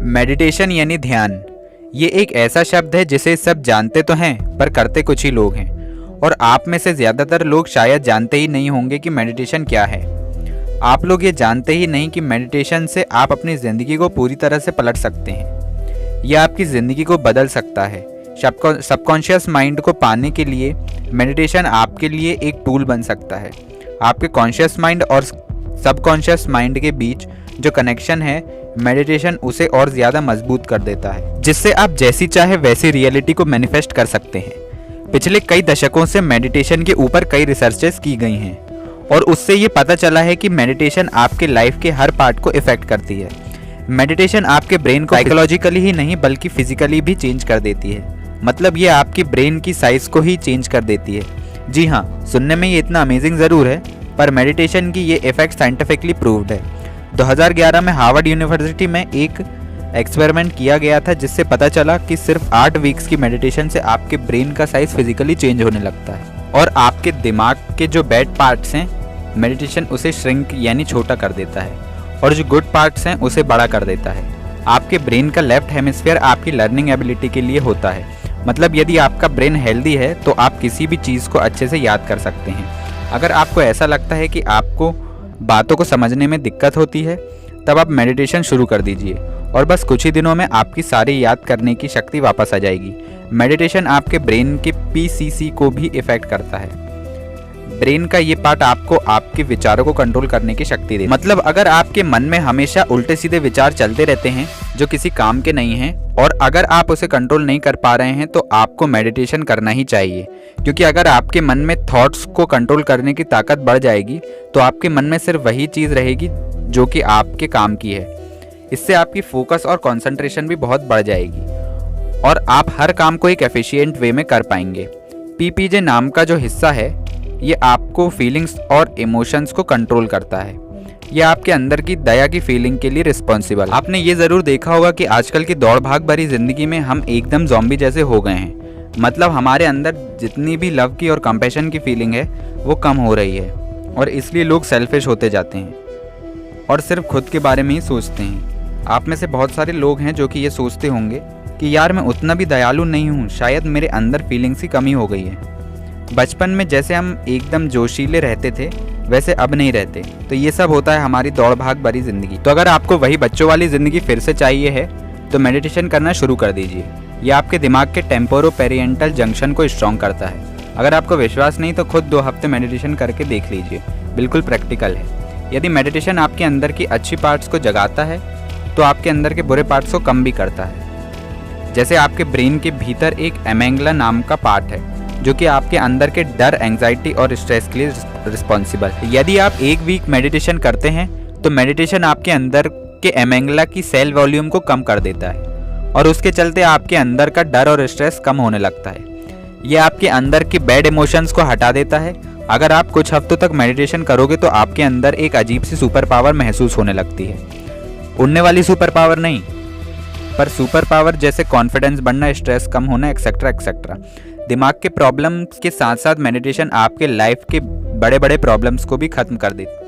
Meditation यानी ध्यान, ये एक ऐसा शब्द है जिसे सब जानते तो हैं पर करते कुछ ही लोग हैं। और आप में से ज़्यादातर लोग शायद जानते ही नहीं होंगे कि मेडिटेशन क्या है। आप लोग ये जानते ही नहीं कि मेडिटेशन से आप अपनी ज़िंदगी को पूरी तरह से पलट सकते हैं। यह आपकी ज़िंदगी को बदल सकता है। सबकॉन्शियस माइंड को पाने के लिए मेडिटेशन आपके लिए एक टूल बन सकता है। आपके कॉन्शियस माइंड और सबकॉन्शियस माइंड के बीच जो कनेक्शन है, मेडिटेशन उसे और ज़्यादा मजबूत कर देता है, जिससे आप जैसी चाहे वैसी रियलिटी को मैनिफेस्ट कर सकते हैं। पिछले कई दशकों से मेडिटेशन के ऊपर कई रिसर्चेस की गई हैं और उससे ये पता चला है कि मेडिटेशन आपके लाइफ के हर पार्ट को इफेक्ट करती है। मेडिटेशन आपके ब्रेन को साइकोलॉजिकली ही नहीं बल्कि फिजिकली भी चेंज कर देती है। मतलब ये आपकी ब्रेन की साइज को ही चेंज कर देती है। जी हाँ, सुनने में ये इतना अमेजिंग ज़रूर है, पर मेडिटेशन की ये इफेक्ट साइंटिफिकली प्रूव्ड है। 2011 में हार्वर्ड यूनिवर्सिटी में एक एक्सपेरिमेंट किया गया था जिससे पता चला कि सिर्फ 8 वीक्स की मेडिटेशन से आपके ब्रेन का साइज फिजिकली चेंज होने लगता है और आपके दिमाग के जो बैड पार्ट्स हैं, मेडिटेशन उसे श्रिंक यानी छोटा कर देता है और जो गुड पार्ट्स हैं उसे बड़ा कर देता है। आपके ब्रेन का लेफ्ट हेमिस्फीयर आपकी लर्निंग एबिलिटी के लिए होता है। मतलब यदि आपका ब्रेन हेल्दी है तो आप किसी भी चीज़ को अच्छे से याद कर सकते हैं। अगर आपको ऐसा लगता है कि आपको बातों को समझने में दिक्कत होती है, तब आप मेडिटेशन शुरू कर दीजिए और बस कुछ ही दिनों में आपकी सारी याद करने की शक्ति वापस आ जाएगी। मेडिटेशन आपके ब्रेन के पीसीसी को भी इफेक्ट करता है। ब्रेन का ये पार्ट आपको आपके विचारों को कंट्रोल करने की शक्ति देता है। मतलब अगर आपके मन में हमेशा उल्टे सीधे विचार चलते रहते हैं जो किसी काम के नहीं हैं, और अगर आप उसे कंट्रोल नहीं कर पा रहे हैं, तो आपको मेडिटेशन करना ही चाहिए। क्योंकि अगर आपके मन में थॉट्स को कंट्रोल करने की ताकत बढ़ जाएगी तो आपके मन में सिर्फ वही चीज़ रहेगी जो कि आपके काम की है। इससे आपकी फोकस और कंसंट्रेशन भी बहुत बढ़ जाएगी और आप हर काम को एक एफिशिएंट वे में कर पाएंगे। पीपीजे नाम का जो हिस्सा है, ये आपको फीलिंग्स और इमोशंस को कंट्रोल करता है। यह आपके अंदर की दया की फीलिंग के लिए रिस्पॉन्सिबल। आपने ये ज़रूर देखा होगा कि आजकल की दौड़ भाग भरी ज़िंदगी में हम एकदम ज़ॉम्बी जैसे हो गए हैं। मतलब हमारे अंदर जितनी भी लव की और कंपैशन की फीलिंग है वो कम हो रही है और इसलिए लोग सेल्फिश होते जाते हैं और सिर्फ खुद के बारे में ही सोचते हैं। आप में से बहुत सारे लोग हैं जो कि ये सोचते होंगे कि यार मैं उतना भी दयालु नहीं हूँ, शायद मेरे अंदर फीलिंग्स की कमी हो गई है। बचपन में जैसे हम एकदम जोशीले रहते थे वैसे अब नहीं रहते। तो ये सब होता है हमारी दौड़ भाग भरी ज़िंदगी। तो अगर आपको वही बच्चों वाली ज़िंदगी फिर से चाहिए है तो मेडिटेशन करना शुरू कर दीजिए। यह आपके दिमाग के टेम्पोरोपेरिएंटल जंक्शन को स्ट्रॉन्ग करता है। अगर आपको विश्वास नहीं तो खुद 2 हफ्ते मेडिटेशन करके देख लीजिए, बिल्कुल प्रैक्टिकल है। यदि मेडिटेशन आपके अंदर की अच्छी पार्ट्स को जगाता है तो आपके अंदर के बुरे पार्ट्स को कम भी करता है। जैसे आपके ब्रेन के भीतर एक एमेंगला नाम का पार्ट है जो कि आपके अंदर के डर, एंजाइटी और स्ट्रेस के लिए रिस्पॉन्सिबल है। यदि आप 1 वीक मेडिटेशन करते हैं तो मेडिटेशन आपके अंदर के एमेंगला की सेल वॉल्यूम को कम कर देता है और उसके चलते आपके अंदर का डर और स्ट्रेस कम होने लगता है। यह आपके अंदर के बैड इमोशंस को हटा देता है। अगर आप कुछ हफ्तों तक मेडिटेशन करोगे तो आपके अंदर एक अजीब सी सुपर पावर महसूस होने लगती है। उड़ने वाली सुपर पावर नहीं, पर सुपर पावर जैसे कॉन्फिडेंस बढ़ना, स्ट्रेस कम होना, एक्सेट्रा एक्सेट्रा। दिमाग के प्रॉब्लम्स के साथ साथ मेडिटेशन आपके लाइफ के बड़े बड़े प्रॉब्लम्स को भी खत्म कर देती है।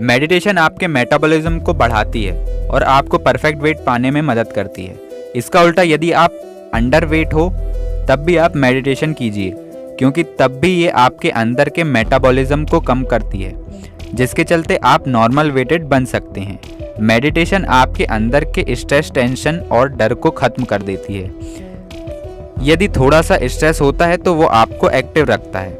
मेडिटेशन आपके मेटाबॉलिज्म को बढ़ाती है और आपको परफेक्ट वेट पाने में मदद करती है। इसका उल्टा यदि आप अंडर वेट हो तब भी आप मेडिटेशन कीजिए, क्योंकि तब भी ये आपके अंदर के मेटाबॉलिज्म को कम करती है, जिसके चलते आप नॉर्मल वेटेड बन सकते हैं। मेडिटेशन आपके अंदर के स्ट्रेस, टेंशन और डर को खत्म कर देती है। यदि थोड़ा सा स्ट्रेस होता है तो वो आपको एक्टिव रखता है,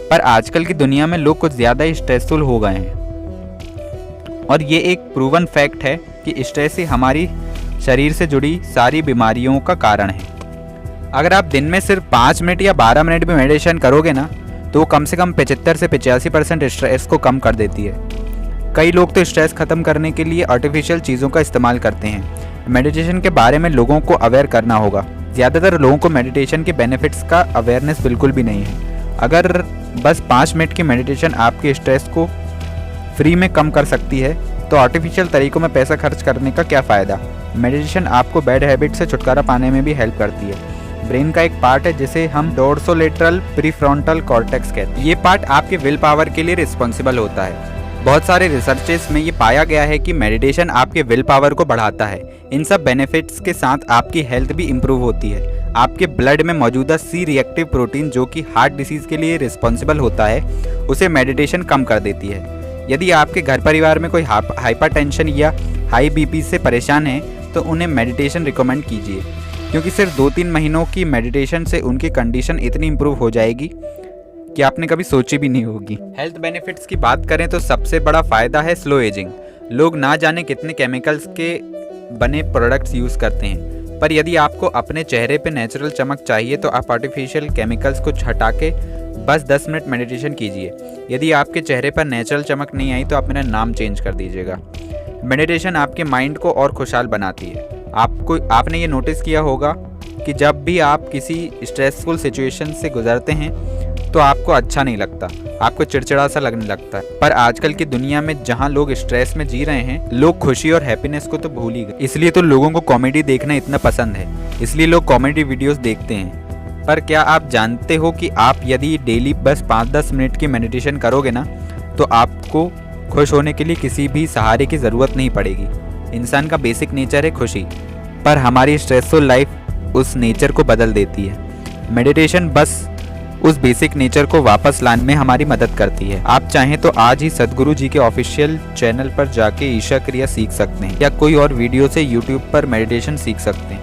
पर आजकल की दुनिया में लोग कुछ ज़्यादा ही स्ट्रेसफुल हो गए हैं और ये एक प्रूवन फैक्ट है कि स्ट्रेस ही हमारी शरीर से जुड़ी सारी बीमारियों का कारण है। अगर आप दिन में सिर्फ 5 मिनट या 12 मिनट भी मेडिटेशन करोगे ना, तो वो कम से कम 75 से 85% स्ट्रेस को कम कर देती है। कई लोग तो स्ट्रेस खत्म करने के लिए आर्टिफिशियल चीज़ों का इस्तेमाल करते हैं। मेडिटेशन के बारे में लोगों को अवेयर करना होगा। ज़्यादातर लोगों को मेडिटेशन के बेनिफिट्स का अवेयरनेस बिल्कुल भी नहीं है। अगर बस 5 मिनट की मेडिटेशन आपके स्ट्रेस को फ्री में कम कर सकती है तो आर्टिफिशियल तरीकों में पैसा खर्च करने का क्या फ़ायदा। मेडिटेशन आपको बैड हैबिट से छुटकारा पाने में भी हेल्प करती है। ब्रेन का एक पार्ट है जिसे हम डोर्सोलेटरल प्रीफ्रंटल कॉर्टेक्स कहते हैं। ये पार्ट आपके विल पावर के लिए रिस्पॉन्सिबल होता है। बहुत सारे रिसर्चेस में ये पाया गया है कि मेडिटेशन आपके विल पावर को बढ़ाता है। इन सब बेनिफिट्स के साथ आपकी हेल्थ भी इम्प्रूव होती है। आपके ब्लड में मौजूदा सी रिएक्टिव प्रोटीन जो कि हार्ट डिसीज़ के लिए रिस्पॉन्सिबल होता है, उसे मेडिटेशन कम कर देती है। यदि आपके घर परिवार में कोई हाइपरटेंशन या हाई बीपी से परेशान है तो उन्हें मेडिटेशन रिकमेंड कीजिए, क्योंकि सिर्फ 2-3 महीनों की मेडिटेशन से उनकी कंडीशन इतनी इम्प्रूव हो जाएगी कि आपने कभी सोची भी नहीं होगी। हेल्थ बेनिफिट्स की बात करें तो सबसे बड़ा फ़ायदा है स्लो एजिंग। लोग ना जाने कितने केमिकल्स के बने प्रोडक्ट्स यूज़ करते हैं, पर यदि आपको अपने चेहरे पे नेचुरल चमक चाहिए तो आप आर्टिफिशियल केमिकल्स को हटा के बस 10 मिनट मेडिटेशन कीजिए। यदि आपके चेहरे पर नेचुरल चमक नहीं आई तो आप मेरा नाम चेंज कर दीजिएगा। मेडिटेशन आपके माइंड को और खुशहाल बनाती है। आपने ये नोटिस किया होगा कि जब भी आप किसी स्ट्रेसफुल सिचुएशन से गुजरते हैं तो आपको अच्छा नहीं लगता, आपको चिड़चिड़ा सा लगने लगता है। पर आजकल की दुनिया में जहाँ लोग स्ट्रेस में जी रहे हैं, लोग खुशी और हैप्पीनेस को तो भूल ही गए। इसलिए तो लोगों को कॉमेडी देखना इतना पसंद है, इसलिए लोग कॉमेडी वीडियोस देखते हैं। पर क्या आप जानते हो कि आप यदि डेली बस 5-10 मिनट की मेडिटेशन करोगे ना, तो आपको खुश होने के लिए किसी भी सहारे की ज़रूरत नहीं पड़ेगी। इंसान का बेसिक नेचर है खुशी, पर हमारी स्ट्रेसफुल लाइफ उस नेचर को बदल देती है। मेडिटेशन बस उस बेसिक नेचर को वापस लाने में हमारी मदद करती है। आप चाहें तो आज ही सद्गुरु जी के ऑफिशियल चैनल पर जाके ईशा क्रिया सीख सकते हैं, या कोई और वीडियो से यूट्यूब पर मेडिटेशन सीख सकते हैं।